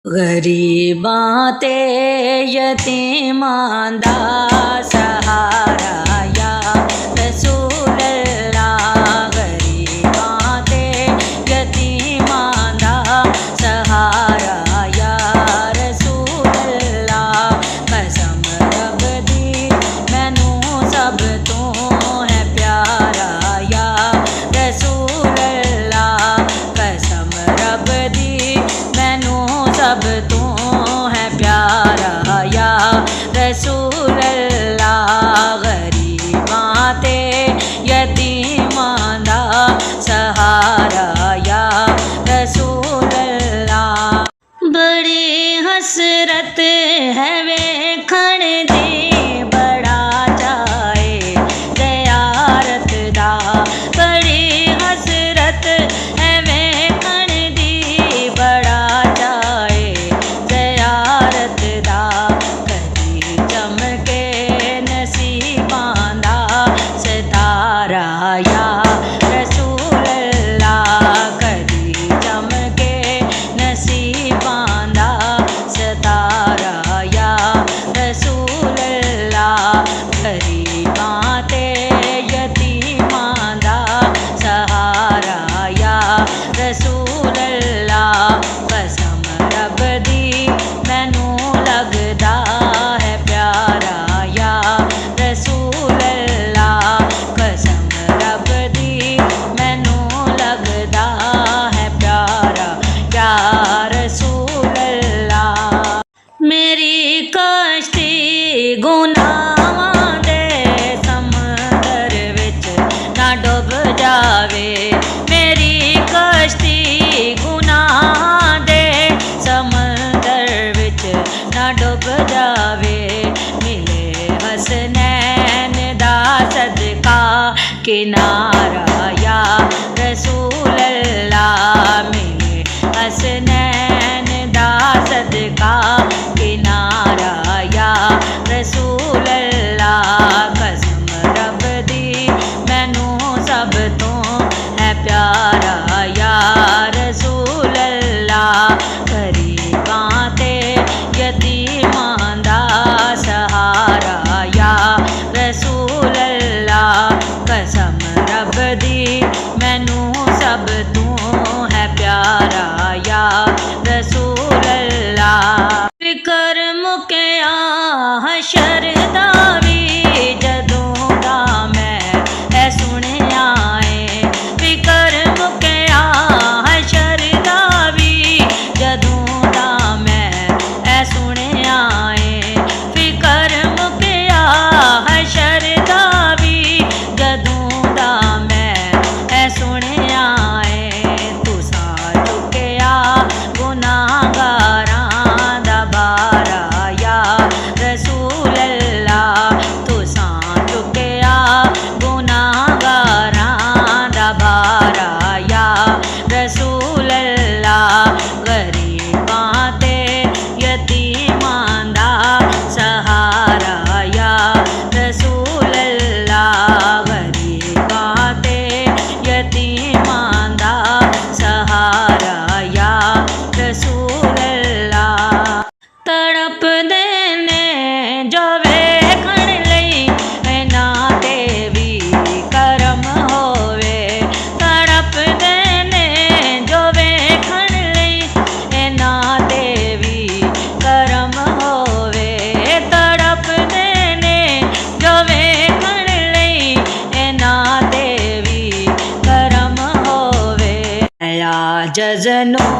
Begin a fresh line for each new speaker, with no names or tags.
गरीबां ते यतीमां दा सहारा या रसूल अल्लाह। गरीबां ते यतीमां दा सहारा या रसूल अल्लाह। कसम रब दी मैनू सब तो है प्यारा या रसूल अल्लाह। कसम रब दी मैनू सब तो है प्यारा या रसूल अल्लाह। गरीबां ते यतीमां दा सहारा या रसूल अल्लाह। बड़ी हसरत है वेखण दी बड़ा चाए ज़ियारत दा। बड़ी हसरत है वेखण दी बड़ा चाए ज़ियारत दा। कदी चमके नसीबां दा सितारा या रसूल अल्लाह। कदी चमके नसीबां दा सितारा या रसूल अल्लाह। गरीबां ते यतीमां दा सहारा या रसूल अल्लाह। कसम रब दी मैनू लगदा है प्यारा या रसूल अल्लाह। कसम रब दी मैनू लगदा है प्यारा या रसूल अल्लाह। मेरी कश्ती गुनाहां दे समंदर विच ना डुब जावे। मेरी कश्ती गुनाहां दे समंदर विच ना डुब जावे। मिले हसनैन दा सदका किनारा या रसूल अल्लाह। मिले हसनैन दा सदका किनारा या रसूल अल्लाह। कसम रब दी मैनू सब तो है प्यारा या रसूल अल्लाह। गरीबां ते यतीमां दा सहारा या रसूल अल्लाह। कसम रब दी मैनू सब तो है प्यारा या रसूल अल्लाह। फिकर मुकिया हशर दा वी जदों दा मैं ऐ सुनिया ऐ। फिकर मुकिया हशर दा वी जदों दा मैं ऐ सुनिया ऐ। फिकर मुकिया हशर दा वी जदों दा मैं ऐ सुनिया ऐ। तुसां चुकिया गुनाहगारां दा बारा या रसूल अल्लाह। तुसां चुकिया गुनाहगारां दा बारा या रसूल अल्लाह। गरीबां ते यतीमां दा सहारा या रसूल अल्लाह। गरीबां ते यतीमां दा सहारा या रसूल अल्लाह। तड़प देने जो वेखण लई इन्हां ते भी करम होवे। तड़प देने जो वेखण लई इन्हां ते भी करम होवे। तड़प देने जो वेखण लई इन्हां ते भी करम होवे। या जज़नों